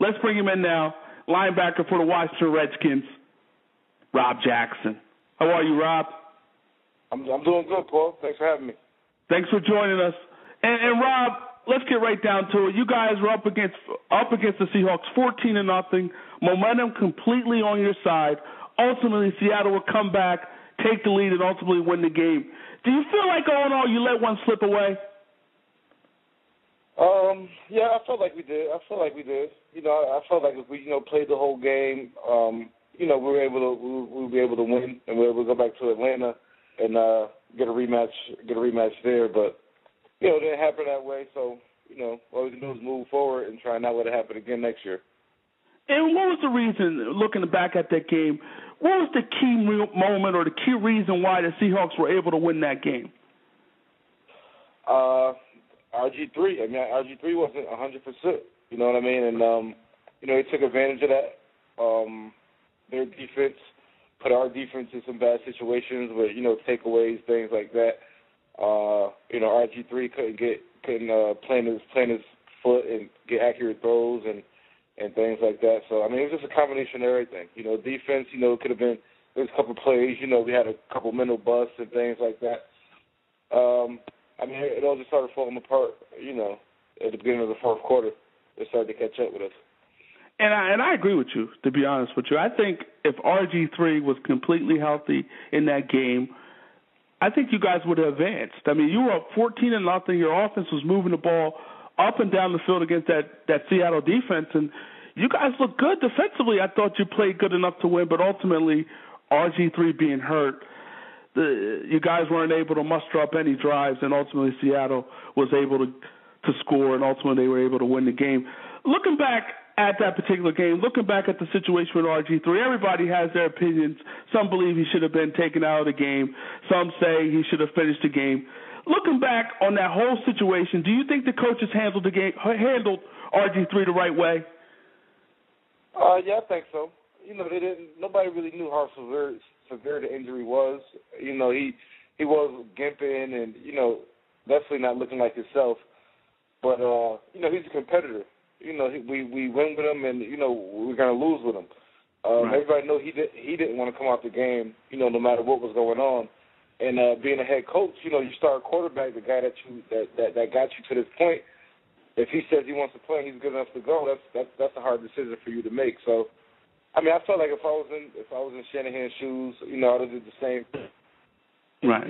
Let's bring him in now. Linebacker for the Washington Redskins, Rob Jackson. How are you, Rob? I'm doing good, Paul. Thanks for having me. Thanks for joining us. And Rob, let's get right down to it. You guys were up against the Seahawks 14-0, momentum completely on your side. Ultimately, Seattle would come back, take the lead, and ultimately win the game. Do you feel like, all in all, you let one slip away? Yeah, I felt like we did. I felt like if we, played the whole game, we would be able to win, and we were able to go back to Atlanta and get a rematch there. But it didn't happen that way. So all we can do is move forward and try not to let it happen again next year. And what was the reason, looking back at that game, what was the key moment or the key reason why the Seahawks were able to win that game? RG3. I mean, RG3 wasn't 100%. You know what I mean? And they took advantage of that. Their defense put our defense in some bad situations with takeaways, things like that. RG3 couldn't plant his foot and get accurate throws and things like that. So I mean, it was just a combination of everything. Defense. Could have been. There's a couple plays. We had a couple mental busts and things like that. I mean, it all just started falling apart, at the beginning of the fourth quarter. It started to catch up with us. And I agree with you, to be honest with you. I think if RG3 was completely healthy in that game, I think you guys would have advanced. I mean, you were up 14-0. Your offense was moving the ball up and down the field against that Seattle defense, and you guys looked good defensively. I thought you played good enough to win, but ultimately RG3 being hurt, you guys weren't able to muster up any drives, and ultimately Seattle was able to score, and ultimately they were able to win the game. Looking back at that particular game, looking back at the situation with RG3, everybody has their opinions. Some believe he should have been taken out of the game. Some say he should have finished the game. Looking back on that whole situation, do you think the coaches handled RG3 the right way? Yeah, I think so. They didn't. Nobody really knew how severe the injury was. He was gimping and definitely not looking like himself. But he's a competitor. We win with him, and we're gonna lose with him. Right. Everybody know he didn't want to come out the game. No matter what was going on. And being a head coach, you start a quarterback, the guy that got you to this point. If he says he wants to play, and he's good enough to go. That's a hard decision for you to make. So, I mean, I felt like if I was in Shanahan's shoes, I would have did the same thing. Right.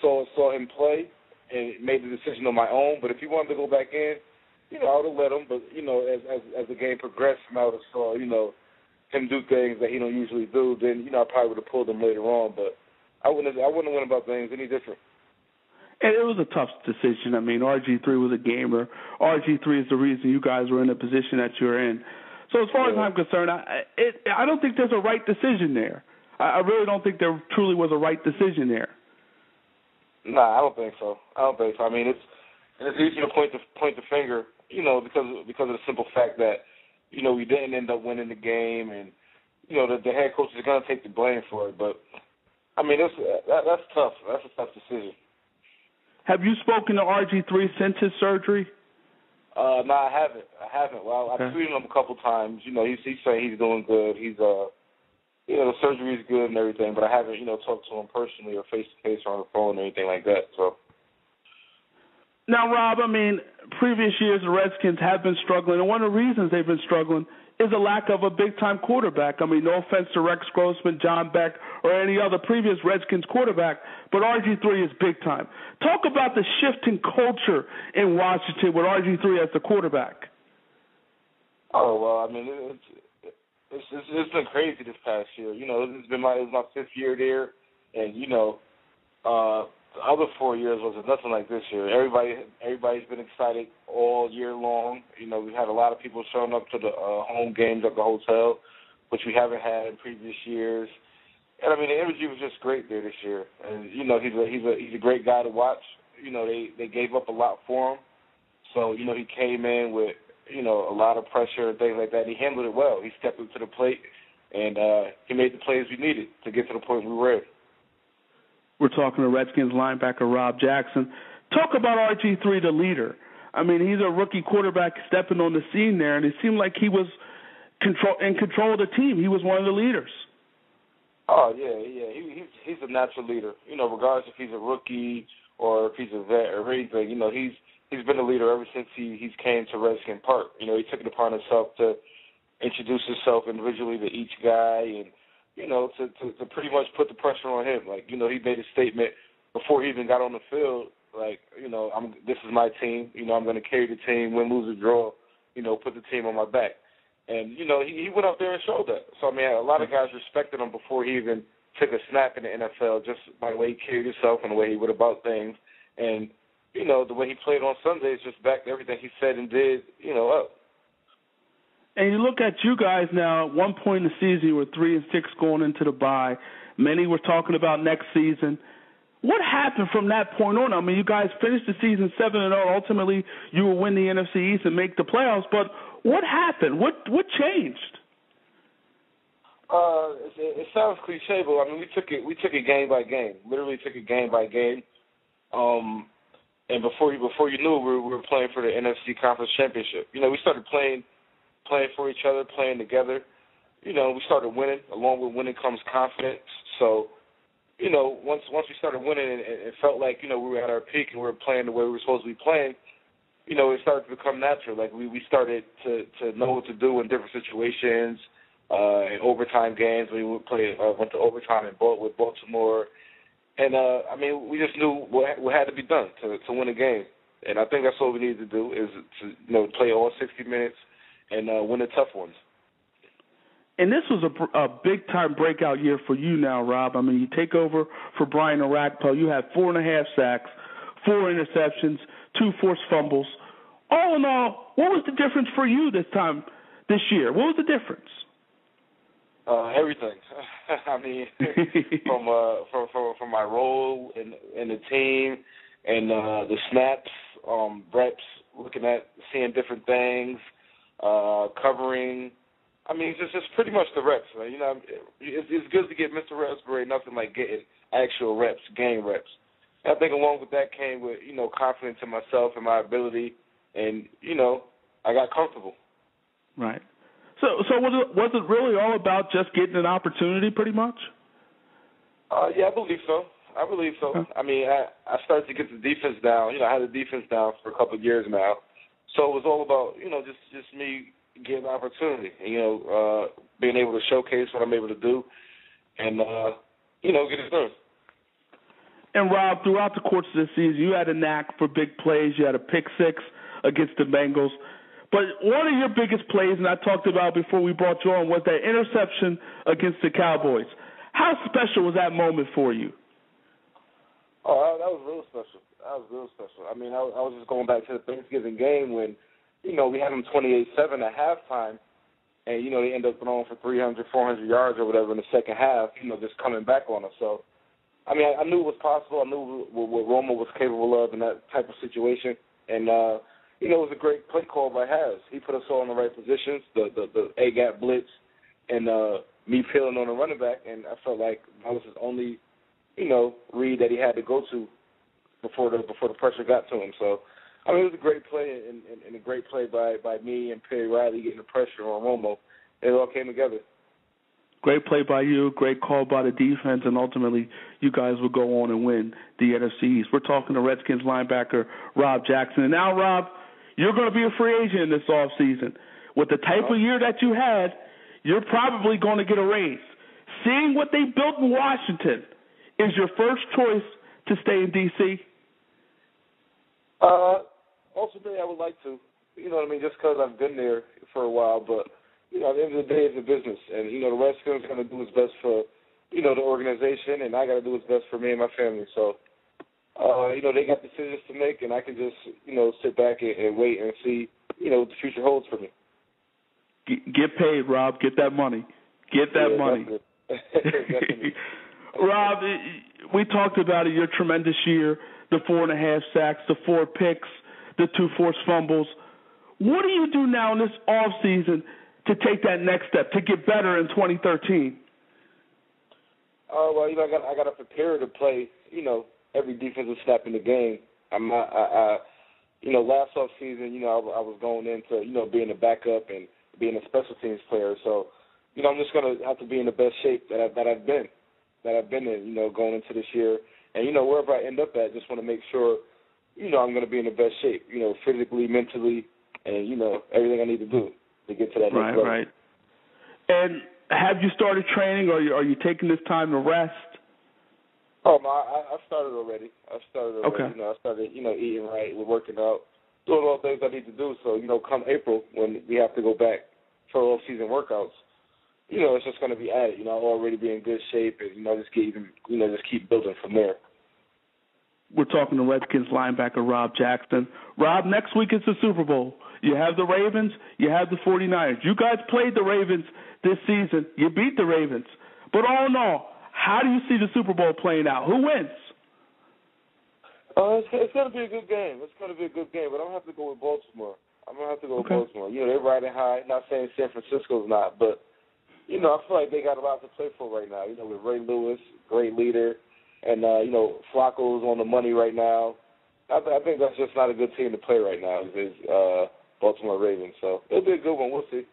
Saw him play and made the decision on my own. But if he wanted to go back in, I would have let him. But as the game progressed, and I would have saw him do things that he don't usually do. Then I probably would have pulled him later on. But I wouldn't have went about things any different. And it was a tough decision. I mean, RG3 was a gamer. RG3 is the reason you guys were in the position that you're in. So as far as I'm concerned, I don't think there's a right decision there. I really don't think there truly was a right decision there. Nah, I don't think so. I mean, it's easy to point the finger, because of the simple fact that, we didn't end up winning the game, and the head coach is gonna take the blame for it. But I mean, that's tough. That's a tough decision. Have you spoken to RG3 since his surgery? No, I haven't. Well, I've tweeted him a couple times. He's saying he's doing good. He's the surgery is good and everything, but I haven't, talked to him personally or face to face or on the phone or anything like that. So. Now, Rob, I mean, previous years the Redskins have been struggling, and one of the reasons they've been struggling is a lack of a big-time quarterback. I mean, no offense to Rex Grossman, John Beck, or any other previous Redskins quarterback, but RG3 is big-time. Talk about the shift in culture in Washington with RG3 as the quarterback. Oh, well, I mean, it's been crazy this past year. It was my fifth year there, and, the other 4 years wasn't nothing like this year. Everybody's been excited all year long. We had a lot of people showing up to the home games at the hotel, which we haven't had in previous years. And I mean, the energy was just great there this year. And he's a great guy to watch. They gave up a lot for him, so he came in with a lot of pressure and things like that. He handled it well. He stepped up to the plate, and he made the plays we needed to get to the point we were at. We're talking to Redskins linebacker Rob Jackson. Talk about RG3, the leader. I mean, he's a rookie quarterback stepping on the scene there, and it seemed like he was in control of the team. He was one of the leaders. Oh, yeah. He's a natural leader. You know, regardless if he's a rookie or if he's a vet or anything, you know, he's been a leader ever since he's came to Redskin Park. You know, he took it upon himself to introduce himself individually to each guy and, you know, to pretty much put the pressure on him. Like, you know, he made a statement before he even got on the field, like, you know, this is my team. You know, I'm going to carry the team, win, lose, or draw, you know, put the team on my back. And, you know, he went out there and showed that. So, I mean, a lot of guys respected him before he even took a snap in the NFL, just by the way he carried himself and the way he went about things. And, you know, the way he played on Sundays just backed everything he said and did, you know, up. And you look at you guys now, at one point in the season, you were 3-6 going into the bye. Many were talking about next season. What happened from that point on? I mean, you guys finished the season 7-0. Ultimately, you will win the NFC East and make the playoffs. But what happened? What changed? It sounds cliche, but I mean, we took it game by game. Literally took it game by game. And before you knew it, we were playing for the NFC Conference Championship. You know, we started playing for each other, playing together. You know, we started winning. Along with winning comes confidence. So, you know, once we started winning and it felt like, you know, we were at our peak and we were playing the way we were supposed to be playing, you know, it started to become natural. Like, we started to know what to do in different situations, in overtime games. We would went to overtime with Baltimore. And, I mean, we just knew what had to be done to win a game. And I think that's what we need to do is to, you know, play all 60 minutes and win the tough ones. And this was a big-time breakout year for you now, Rob. I mean, you take over for Brian Orakpo. You had 4.5 sacks, 4 interceptions, 2 forced fumbles. All in all, what was the difference for you this year? What was the difference? Everything. I mean, from my role in the team and the snaps, reps, seeing different things, covering. I mean, it's just pretty much the reps. Right? You know, it's good to get Mr. Reps, but nothing like getting actual reps, game reps. And I think along with that came with, you know, confidence in myself and my ability, and, you know, I got comfortable. Right. So was it really all about just getting an opportunity pretty much? Yeah, I believe so. Huh. I mean, I started to get the defense down. You know, I had the defense down for a couple of years now. So it was all about, you know, just me getting an opportunity, and, you know, being able to showcase what I'm able to do and, you know, get it done. And, Rob, throughout the course of the season, you had a knack for big plays. You had a pick 6 against the Bengals. But one of your biggest plays, and I talked about before we brought you on, was that interception against the Cowboys. How special was that moment for you? Oh, that was real special. I mean, I was just going back to the Thanksgiving game when, you know, we had them 28-7 at halftime, and, you know, they ended up throwing for 300, 400 yards or whatever in the second half, you know, just coming back on us. So, I mean, I knew it was possible. I knew what Romo was capable of in that type of situation. And, you know, it was a great play call by Haz. He put us all in the right positions, the A-gap blitz, and me peeling on the running back, and I felt like that was his only, you know, read that he had to go to before the pressure got to him. So, I mean, it was a great play and a great play by me and Perry Riley getting the pressure on Romo. It all came together. Great play by you, great call by the defense, and ultimately you guys will go on and win the NFC East. We're talking to Redskins linebacker Rob Jackson. And now, Rob, you're going to be a free agent this offseason. With the type of year that you had, you're probably going to get a raise. Seeing what they built in Washington, is your first choice to stay in D.C.? Ultimately, I would like to. You know what I mean? Just because I've been there for a while. But, you know, at the end of the day, it's a business. And, you know, the Redskins are going to do what's best for, you know, the organization, and I got to do what's best for me and my family. So, you know, they got decisions to make, and I can just, you know, sit back and wait and see, you know, what the future holds for me. Get paid, Rob. Get that money. Get that money. Definitely. Rob, we talked about it, your tremendous year, the 4.5 sacks, the 4 picks, the 2 forced fumbles. What do you do now in this offseason to take that next step, to get better in 2013? Well, you know, I got to prepare to play, you know, every defensive snap in the game. I'm not, last off season, I was going into, being a backup and being a special teams player. So, I'm just going to have to be in the best shape that I've been in, going into this year. And, wherever I end up at, just want to make sure, I'm going to be in the best shape, physically, mentally, and, everything I need to do to get to that next level. Right. And have you started training, or are you taking this time to rest? Oh, no, I started already. Okay. I started, eating right, working out, doing all the things I need to do. So, come April when we have to go back for off-season workouts, it's just going to be added. I'll already be in good shape and, just keep building from there. We're talking to Redskins linebacker Rob Jackson. Rob, next week is the Super Bowl. You have the Ravens, you have the 49ers. You guys played the Ravens this season. You beat the Ravens. But all in all, how do you see the Super Bowl playing out? Who wins? It's going to be a good game. But I'm going to have to go with Baltimore. I'm going to have to go with Baltimore. They're riding high. Not saying San Francisco's not, but, I feel like they got a lot to play for right now. With Ray Lewis, great leader, and, Flacco's on the money right now. I think that's just not a good team to play right now, is Baltimore Ravens. So it'll be a good one. We'll see.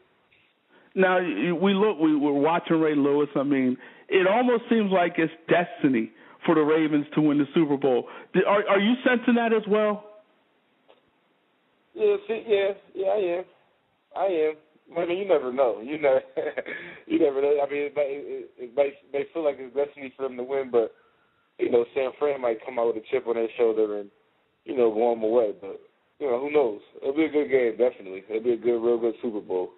Now, we're watching Ray Lewis. I mean, it almost seems like it's destiny for the Ravens to win the Super Bowl. Are you sensing that as well? Yeah, I am. I mean, you never know. You never know. I mean, it may feel like it's destiny for them to win, but, San Fran might come out with a chip on their shoulder and, blow them away. But, who knows? It'll be a good game, definitely. It'll be a real good Super Bowl.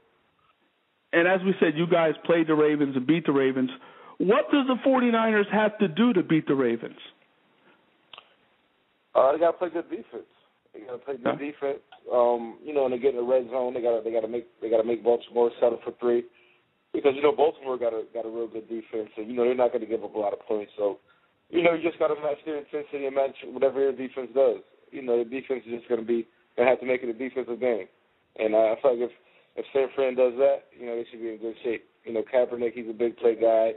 And as we said, you guys played the Ravens and beat the Ravens. What does the 49ers have to do to beat the Ravens? They got to play good defense. And they get in the red zone. They got to make Baltimore settle for three, because Baltimore got a real good defense, and they're not going to give up a lot of points. So you just got to match their intensity and match whatever their defense does. The defense is just going to have to make it a defensive game, and I feel like if San Fran does that, they should be in good shape. Kaepernick, he's a big play guy.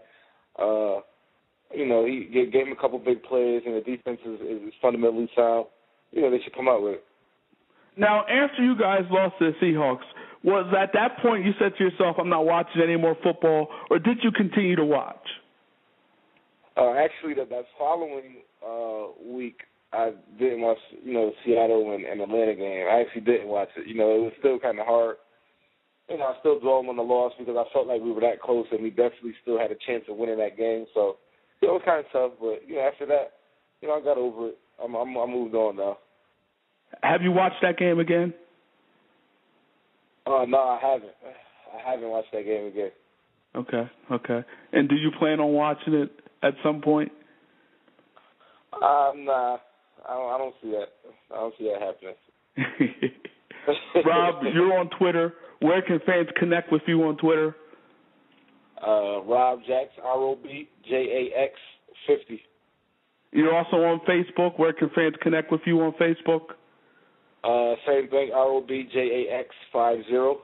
He gave him a couple big plays, and the defense is fundamentally sound. They should come out with it. Now, after you guys lost to the Seahawks, was at that point you said to yourself, I'm not watching any more football, or did you continue to watch? Actually, that following week, I didn't watch, Seattle and Atlanta game. I actually didn't watch it. It was still kind of hard. I still dwell on the loss because I felt like we were that close, and we definitely still had a chance of winning that game. So it was kind of tough, but after that, I got over it. I moved on now. Have you watched that game again? No, I haven't. I haven't watched that game again. Okay. And do you plan on watching it at some point? Nah. I don't see that. I don't see that happening. Rob, you're on Twitter. Where can fans connect with you on Twitter? Rob Jackson, ROBJAX 50. You're also on Facebook. Where can fans connect with you on Facebook? Same thing, ROBJAX 50.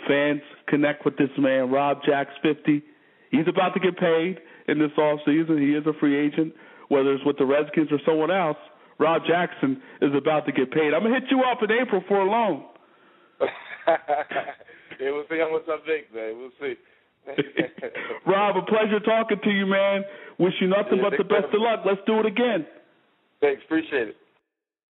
Fans connect with this man, Rob Jax 50. He's about to get paid in this offseason. He is a free agent. Whether it's with the Redskins or someone else, Rob Jackson is about to get paid. I'm going to hit you up in April for a loan. We'll see how much I make, man. We'll see. Rob, a pleasure talking to you, man. Wish you nothing but the best of luck. Let's do it again. Thanks. Appreciate it.